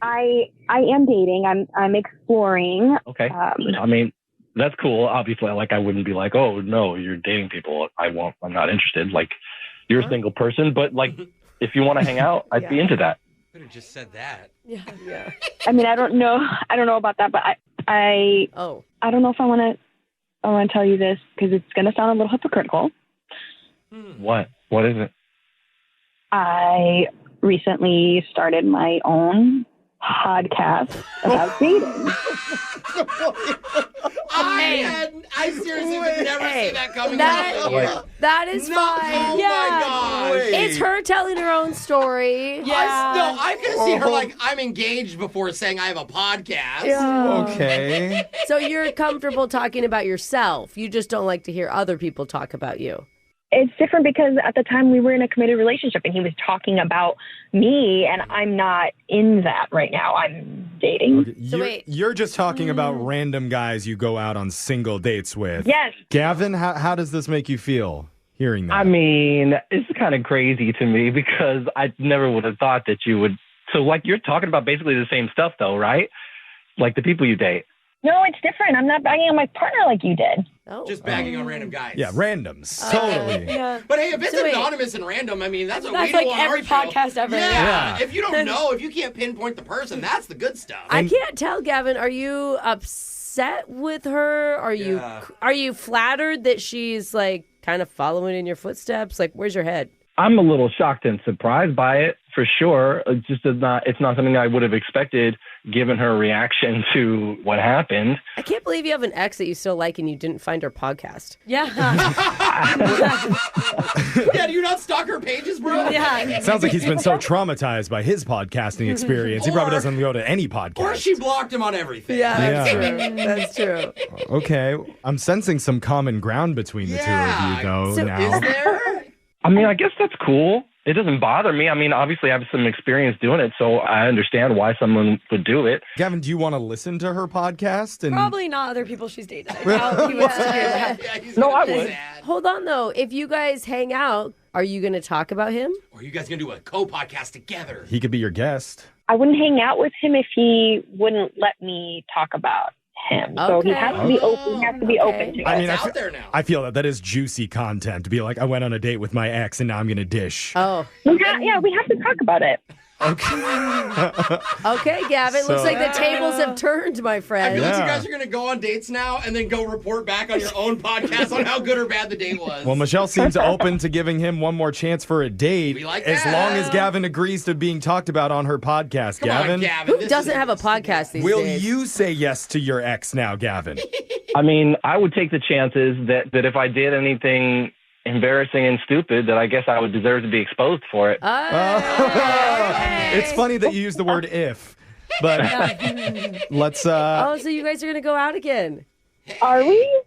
I am dating. I'm exploring. Okay. I mean, that's cool. Obviously, I wouldn't be like, oh no, you're dating people. I'm not interested. Like, you're a single person, but like, if you want to hang out, I'd be into that. Could have just said that. Yeah. I mean, I don't know about that, but I don't know if I want to tell you this because it's going to sound a little hypocritical. What is it? I recently started my own podcast about dating. I seriously would never see that coming. That is fine. Oh my gosh. It's her telling her own story. Yeah. I could have seen her like, I'm engaged before saying I have a podcast. Yeah. Okay. So you're comfortable talking about yourself. You just don't like to hear other people talk about you. It's different because at the time we were in a committed relationship and he was talking about me, and I'm not in that right now. I'm dating. Okay. You're just talking about random guys you go out on single dates with. Yes. Gavin, how does this make you feel hearing that? I mean, it's kind of crazy to me because I never would have thought that you would. So, like, you're talking about basically the same stuff, though, right? Like the people you date. No, it's different. I'm not banging on my partner like you did. Just bagging on random guys. Yeah, randoms. Totally. Yeah. But hey, if it's anonymous and random, I mean, that's what we do like on every our show. podcast ever. Yeah. If you don't know, if you can't pinpoint the person, that's the good stuff. I can't tell, Gavin. Are you upset with her? Are you flattered that she's like kind of following in your footsteps? Like, where's your head? I'm a little shocked and surprised by it, for sure. It's not something I would have expected, given her reaction to what happened. I can't believe you have an ex that you still like and you didn't find her podcast. Yeah. Yeah, do you not stalk her pages, bro? Yeah. Sounds like he's been so traumatized by his podcasting experience. He probably doesn't go to any podcast. Or she blocked him on everything. Yeah, that's true. Okay. I'm sensing some common ground between the two of you, though, So now. is there? I mean, I guess that's cool. It doesn't bother me. I mean, obviously, I have some experience doing it, so I understand why someone would do it. Gavin, do you want to listen to her podcast? And Probably not other people she's dated. I doubt he wants to hear that. No, I would. Hold on, though. If you guys hang out, are you going to talk about him? Or are you guys going to do a co-podcast together? He could be your guest. I wouldn't hang out with him if he wouldn't let me talk about him. So he has to be open. He has to be open to it. I mean, It's out there now. I feel that is juicy content to be like, I went on a date with my ex and now I'm going to dish. Oh. We have to talk about it. Okay, Gavin. Looks like the tables have turned, my I friend. feel like you guys are going to go on dates now and then go report back on your own podcast on how good or bad the date was. Well, Michelle seems open to giving him one more chance for a date. We like as that. long as Gavin agrees to being talked about on her podcast. Come Gavin, on, Gavin. Who doesn't have a podcast these will days? you say yes to your ex now, Gavin? I mean, I would take the chances that if I did anything embarrassing and stupid, that I guess I would deserve to be exposed for it. It's funny that you use the word if, but let's... so you guys are going to go out again? Are we?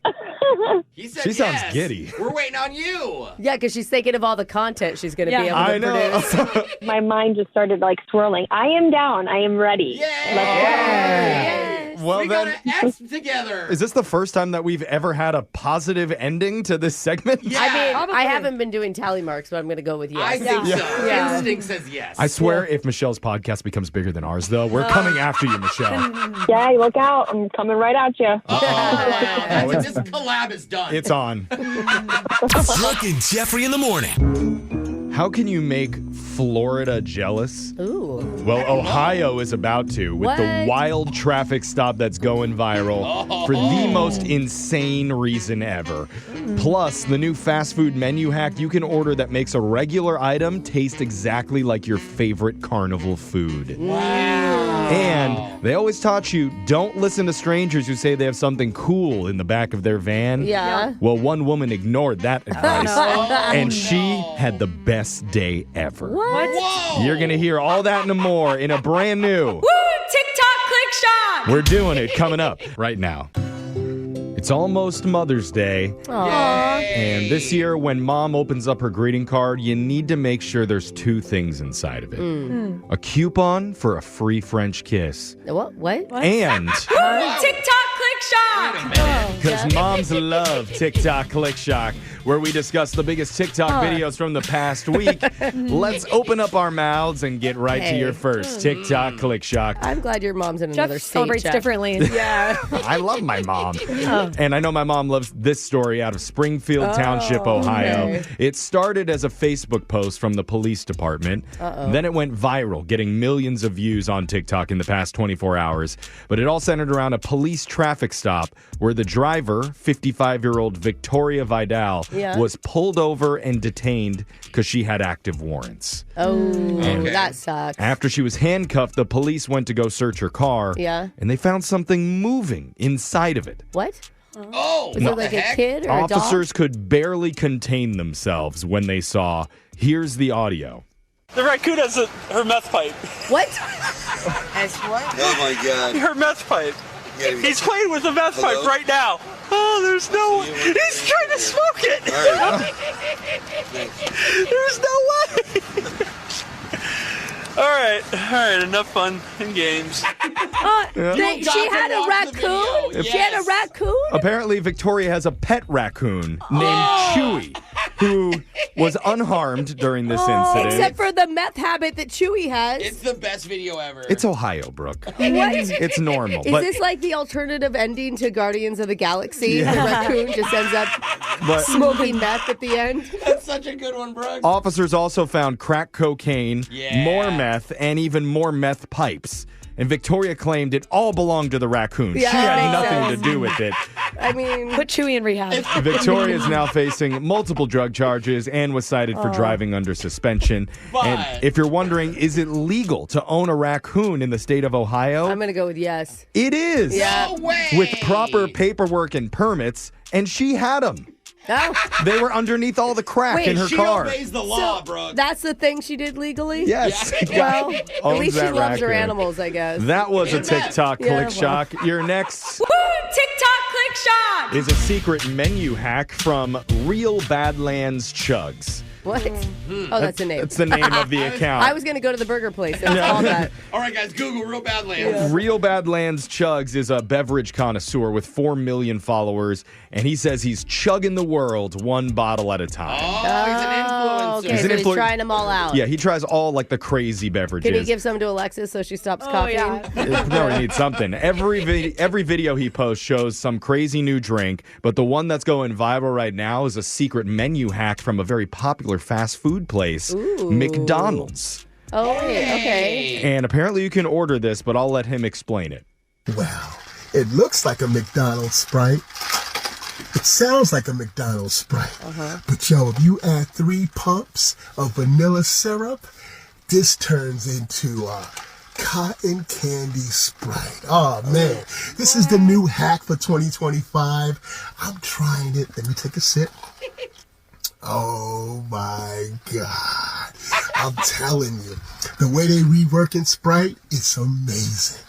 He said She sounds yes. giddy. We're waiting on you. Yeah, because she's thinking of all the content she's going to be able to I know. produce. My mind just started like swirling. I am down. I am ready. Yay! Let's go. Well, we got an X together. Is this the first time that we've ever had a positive ending to this segment? Yeah. I mean, Probably. I haven't been doing tally marks, but I'm going to go with yes. I think so. Yeah. Instinct says yes. I swear if Michelle's podcast becomes bigger than ours, though, we're coming after you, Michelle. Yeah, look out. I'm coming right at you. This collab is done. It's on. Brooke and Jeffrey in the morning. How can you make Florida jealous? Ooh. Well, Ohio is about to with the wild traffic stop that's going viral for the most insane reason ever. Plus, the new fast food menu hack you can order that makes a regular item taste exactly like your favorite carnival food. Wow. And they always taught you don't listen to strangers who say they have something cool in the back of their van. Yeah. Well, one woman ignored that advice, and she had the best day ever. What? Whoa. You're going to hear all that and more in a brand new Woo! TikTok click shot. We're doing it coming up right now. It's almost Mother's Day. Aww. And this year, when mom opens up her greeting card, you need to make sure there's two things inside of it. A coupon for a free French kiss. What? And TikTok click shot. because moms love TikTok Click Shock, where we discuss the biggest TikTok videos from the past week. Let's open up our mouths and get right to your first TikTok Click Shock. I'm glad your mom's in another Jeff state. celebrates Jeff. differently. Yeah. I love my mom. And I know my mom loves this story out of Springfield Township, Ohio. okay. It started as a Facebook post from the police department. Then it went viral, getting millions of views on TikTok in the past 24 hours. But it all centered around a police traffic stop where the driver, 55-year-old Victoria Vidal, was pulled over and detained because she had active warrants. Oh, that sucks. After she was handcuffed, the police went to go search her car. Yeah. And they found something moving inside of it. What? Oh, Is it like a kid or a dog? Officers could barely contain themselves when they saw. Here's the audio. The raccoon has her meth pipe. What? Oh my God. Her meth pipe. He's playing with the meth pipe right now. Oh, there's no way. He's trying to smoke it. There's no way. All right, enough fun and games. She had a raccoon? She had a raccoon? Apparently, Victoria has a pet raccoon named Chewy, who was unharmed during this incident. Except for the meth habit that Chewy has. It's the best video ever. It's Ohio, Brooke. What? It's normal. Is this like the alternative ending to Guardians of the Galaxy? Yeah. The raccoon just ends up smoking meth at the end? That's such a good one, Brooke. Officers also found crack cocaine, more meth, and even more meth pipes. And Victoria claimed it all belonged to the raccoon. Yeah, she had that nothing makes to do with it. I mean, put Chewy in rehab. Victoria is now facing multiple drug charges and was cited for driving under suspension. And if you're wondering, is it legal to own a raccoon in the state of Ohio? I'm going to go with yes. It is. Yeah. No way. With proper paperwork and permits, and she had them. Oh. They were underneath all the crack in her car. She obeys the law, Brooke. That's the thing she did legally? Yes. Well, at Owns least she that loves her raccoon. animals, I guess. That was a And that. TikTok Yeah, Click Shock. Your next Woo! TikTok click shot. is a secret menu hack from Real Badlands Chugs. What? Oh, that's the name. That's the name of the account. I was going to go to the burger place. It was called that. All right, guys, Google Real Badlands. Real Badlands Chugs is a beverage connoisseur with 4 million followers, and he says he's chugging the world one bottle at a time. Oh, he's an influencer. Okay, He's so an he's influ- trying them all out. Yeah, he tries all like the crazy beverages. Can he give some to Alexis so she stops coughing? Yeah. No, he needs something. Every video he posts shows some crazy new drink, but the one that's going viral right now is a secret menu hack from a very popular fast food place, McDonald's. Oh, wait, okay. And apparently you can order this, but I'll let him explain it. Wow, it looks like a McDonald's Sprite. It sounds like a McDonald's Sprite. But yo, if you add 3 pumps of vanilla syrup, this turns into a cotton candy Sprite. Oh man, this is the new hack for 2025. I'm trying it. Let me take a sip. Oh my God. I'm telling you, the way they reworking Sprite, it's amazing.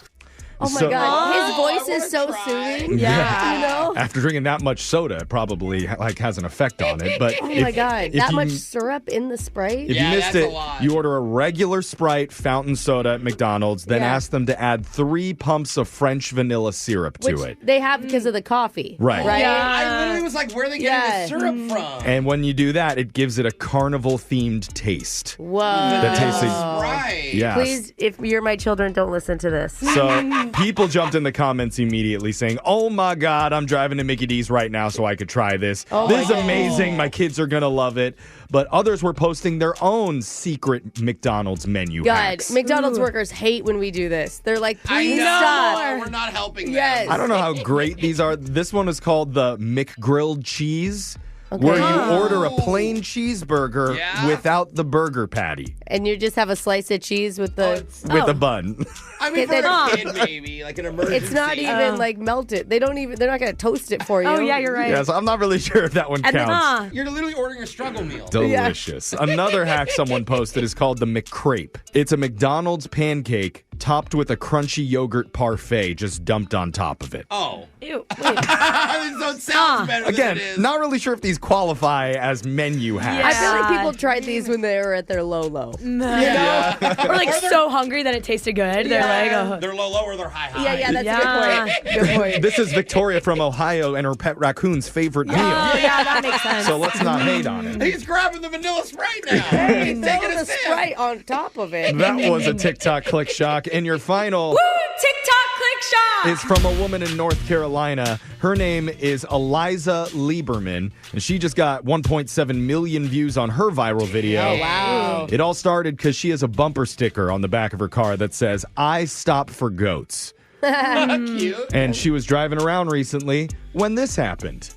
Oh my God, his voice is so soothing. Yeah. You know? After drinking that much soda, it probably has an effect on it. But Oh my God, that much syrup in the Sprite? If you missed it, you order a regular Sprite fountain soda at McDonald's, then ask them to add 3 pumps of French vanilla syrup to it. They have because of the coffee. Right. Yeah, I literally was like, where are they getting the syrup from? And when you do that, it gives it a carnival-themed taste. Whoa. That tastes right. Yes. Please, if you're my children, don't listen to this. So people jumped in the comments immediately saying, oh my God, I'm driving to Mickey D's right now so I could try this. This is amazing. My kids are going to love it. But others were posting their own secret McDonald's menu hacks. McDonald's workers hate when we do this. They're like, please I know. stop. We're not helping them. Yes. I don't know how great these are. This one is called the McGrilled Cheese. Where you order a plain cheeseburger without the burger patty. And you just have a slice of cheese with the... With a bun. I mean, for a kid, maybe, like an emergency. It's not even, like, melted. They're not going to toast it for you. Oh, yeah, you're right. Yeah, so I'm not really sure if that one counts. You're literally ordering a struggle meal. Delicious. Another hack someone posted is called the McCrape. It's a McDonald's pancake topped with a crunchy yogurt parfait just dumped on top of it. Oh. Ew. So it sounds better Again, than it is. not really sure if these qualify as menu hacks. I feel like people tried these when they were at their low. Or like so hungry that it tasted good. They're like, oh. They're low or they're high. Yeah, that's a good point. Good point. This is Victoria from Ohio and her pet raccoon's favorite meal. Yeah, that makes sense. So let's not hate on it. He's grabbing the vanilla Sprite now. Hey, He's taking the a sip. Sprite on top of it. That was a TikTok click shock. And your final TikTok click shot is from a woman in North Carolina. Her name is Eliza Lieberman, and she just got 1.7 million views on her viral video. Oh, wow. It all started because she has a bumper sticker on the back of her car that says, I stop for goats. Cute. And she was driving around recently when this happened.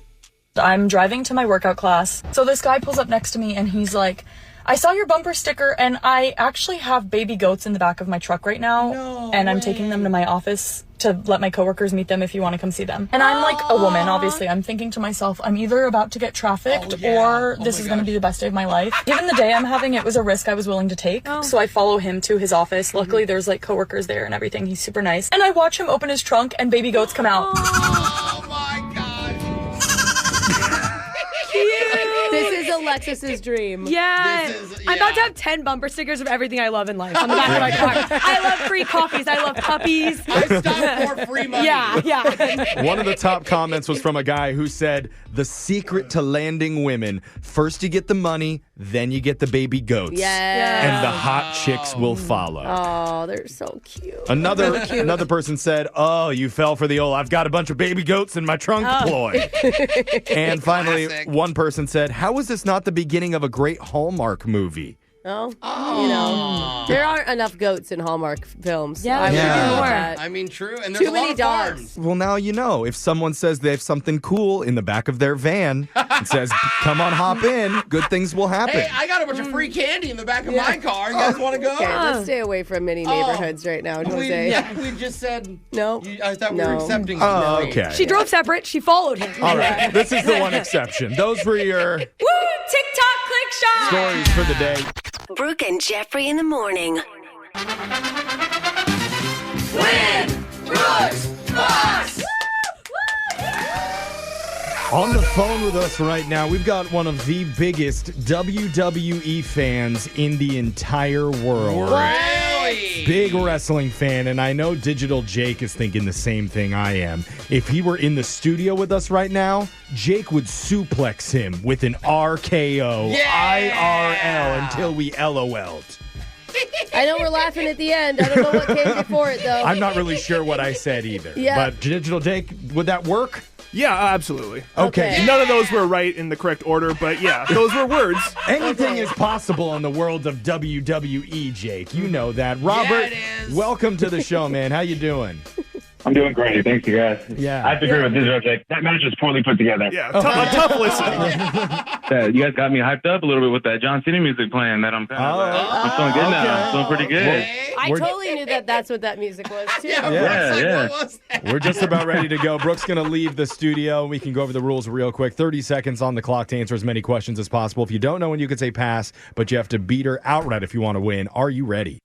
I'm driving to my workout class. So this guy pulls up next to me and he's like, I saw your bumper sticker and I actually have baby goats in the back of my truck right now. And I'm taking them to my office to let my coworkers meet them if you want to come see them. And I'm like a woman, obviously. I'm thinking to myself, I'm either about to get trafficked or this is going to be the best day of my life. Given the day I'm having, it was a risk I was willing to take. So I follow him to his office. Luckily, there's like coworkers there and everything. He's super nice. And I watch him open his trunk and baby goats come out. Oh my God. This is Alexis's dream. Yeah. I'm about to have 10 bumper stickers of everything I love in life on the back of my car. I love free coffees. I love puppies. I stopped for free money. Yeah. One of the top comments was from a guy who said, the secret to landing women, first you get the money, then you get the baby goats. Yeah. And the hot chicks will follow. Oh, they're so cute. Another person said, oh, you fell for the old, I've got a bunch of baby goats in my trunk ploy. And finally, one person said, how is this not the beginning of a great Hallmark movie? Oh, you know, there aren't enough goats in Hallmark films. Yeah, I mean, true. And there's too many dogs. Well, now you know. If someone says they have something cool in the back of their van and says, come on, hop in, good things will happen. Hey, I got a bunch of free candy in the back of my car. You guys want to go? Okay, let's stay away from many neighborhoods right now, Jose. We just said no. I thought we were accepting. Oh, okay. She drove separate. She followed him. All right. This is the one exception. Those were your TikTok click shot. stories for the day. Brooke and Jeffrey in the morning. Win! Brooks! Boss! On the phone with us right now, we've got one of the biggest WWE fans in the entire world. Really? Big wrestling fan, and I know Digital Jake is thinking the same thing I am. If he were in the studio with us right now, Jake would suplex him with an RKO, IRL, until we LOL'd. I know we're laughing at the end. I don't know what came before it, though. I'm not really sure what I said either. Yeah. But Digital Jake, would that work? Yeah, absolutely. Okay. None of those were right in the correct order, but yeah, those were words. Anything is possible in the world of WWE, Jake. You know that. Robert, welcome to the show, man. How you doing? I'm doing great. Thanks, you guys. Yeah. I have to agree with Digital Jake. That match was poorly put together. Yeah, a tough listen. You guys got me hyped up a little bit with that John Cena music playing. That I'm kind of, I'm feeling good now. I'm feeling pretty good. I totally knew that's what that music was, too. Yeah. What was that? We're just about ready to go. Brooke's going to leave the studio. We can go over the rules real quick. 30 seconds on the clock to answer as many questions as possible. If you don't know when, you can say pass, but you have to beat her outright if you want to win. Are you ready?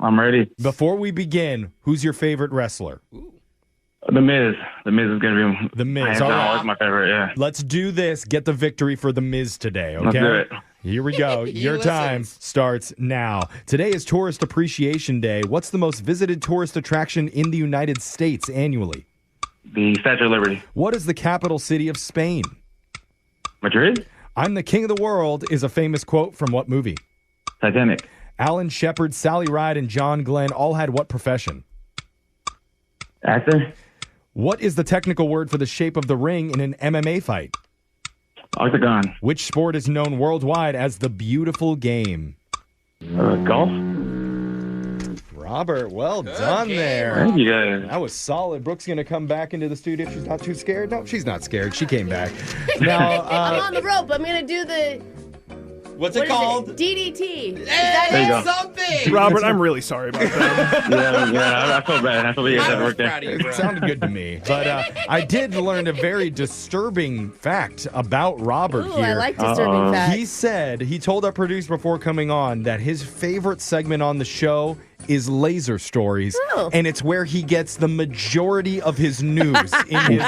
I'm ready. Before we begin, who's your favorite wrestler? The Miz. The Miz is going to be The Miz. hands All down, right. always my favorite, yeah. Let's do this. Get the victory for The Miz today, okay? Let's do it. Here we go. Your time starts now. Today is Tourist Appreciation Day. What's the most visited tourist attraction in the United States annually? The Statue of Liberty. What is the capital city of Spain? Madrid? I'm the king of the world is a famous quote from what movie? Titanic. Alan Shepard, Sally Ride, and John Glenn all had what profession? Actor? What is the technical word for the shape of the ring in an MMA fight? Octagon. Which sport is known worldwide as the beautiful game? Golf? Robert, well done there. Thank you guys. That was solid. Brooke's going to come back into the studio if she's not too scared. No, she's not scared. She came back. Now, I'm on the rope. I'm going to do the... What's it called? DDT. There you go. Something. Robert, I'm really sorry about that. I feel bad. I feel bad you guys worked there. It sounded good to me. But I did learn a very disturbing fact about Robert Ooh, here. I like disturbing facts. He told our producer before coming on that his favorite segment on the show is Laser Stories, and it's where he gets the majority of his news in his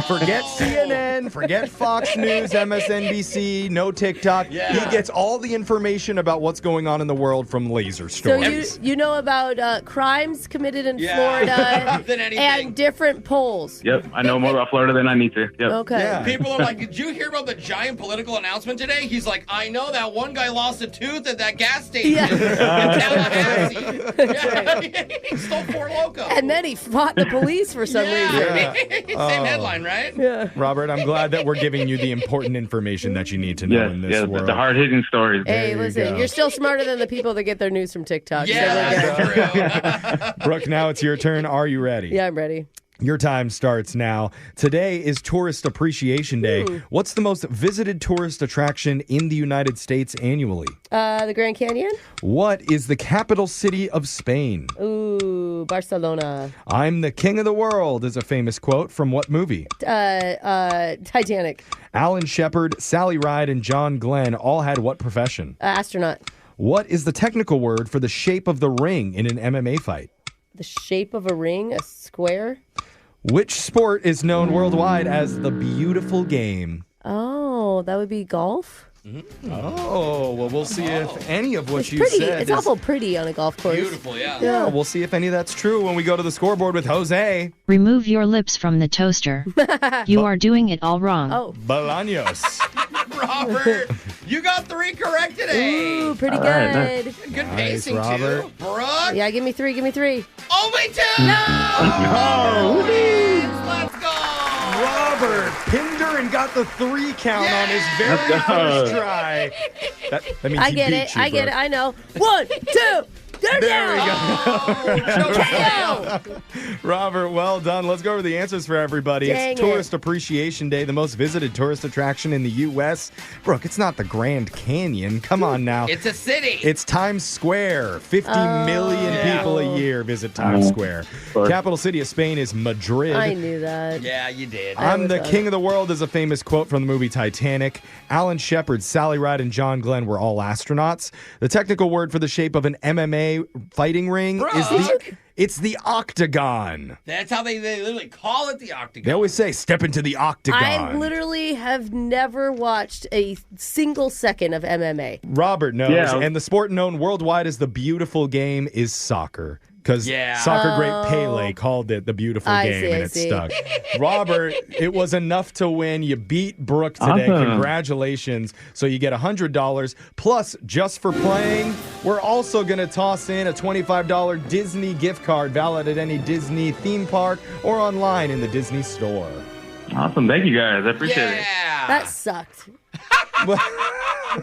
Forget CNN, forget Fox News, MSNBC, no TikTok. He gets all the information about what's going on in the world from Laser So Stories. you know about crimes committed in Florida Than anything. and different polls. Yep, I know more about Florida than I need to. Yep. Okay. People are like, did you hear about the giant political announcement today? He's like, I know that one guy lost a tooth at that gas station in Tallahassee. He stole 4 Locos. And then he fought the police for some reason. Same headline, right? Yeah. Robert, I'm glad that we're giving you the important information that you need to know in this world. The hard-hitting stories. Hey, listen, you're still smarter than the people that get their news from TikTok. Yeah, that's true. Brooke, now it's your turn. Are you ready? Yeah, I'm ready. Your time starts now. Today is Tourist Appreciation Day. What's the most visited tourist attraction in the United States annually? The Grand Canyon? What is the capital city of Spain? Ooh, Barcelona. I'm the king of the world is a famous quote from what movie? Titanic. Alan Shepard, Sally Ride, and John Glenn all had what profession? Astronaut. What is the technical word for the shape of the ring in an MMA fight? The shape of a ring? A square? Which sport is known worldwide as the beautiful game? Oh, that would be golf? Oh, well, we'll see if any of what It's you pretty. said It's is awful pretty on a golf course. Beautiful, yeah. Yeah, we'll see if any of that's true when we go to the scoreboard with Jose. Remove your lips from the toaster. You are doing it all wrong. Oh. Bolaños. Robert, you got 3 correct today. Ooh, pretty good. Right, good Nice, pacing, Robert. too. Brooke. Yeah, give me 3. Only 2. No! Let's go. Robert pinned her and got the 3 count on his very first try. That means I he get beat it. you, I get Brooke. it. I know. 1, 2. There we go. KO. Robert, well done. Let's go over the answers for everybody. Dang It's Tourist Appreciation Day, the most visited tourist attraction in the U.S. Brooke, it's not the Grand Canyon. Come on now. It's a city. It's Times Square. 50 million people a year visit Times Square. Capital city of Spain is Madrid. I knew that. Yeah, you did. I'm the king of the world is a famous quote from the movie Titanic. Alan Shepard, Sally Ride, and John Glenn were all astronauts. The technical word for the shape of an MMA fighting ring is the octagon. That's how they literally call it, the octagon. They always say, step into the octagon. I literally have never watched a single second of MMA. Robert knows. Yeah. And the sport known worldwide as the beautiful game is soccer. Because soccer great Pele called it the beautiful game, and it stuck. Robert, it was enough to win. You beat Brooke today. Awesome. Congratulations. So you get $100. Plus, just for playing, we're also going to toss in a $25 Disney gift card valid at any Disney theme park or online in the Disney store. Awesome. Thank you guys. I appreciate it. That sucked.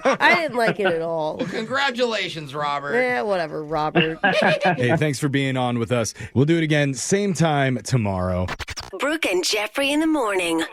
I didn't like it at all. Well, congratulations, Robert. Yeah, whatever, Robert. Hey, thanks for being on with us. We'll do it again, same time tomorrow. Brooke and Jeffrey in the morning.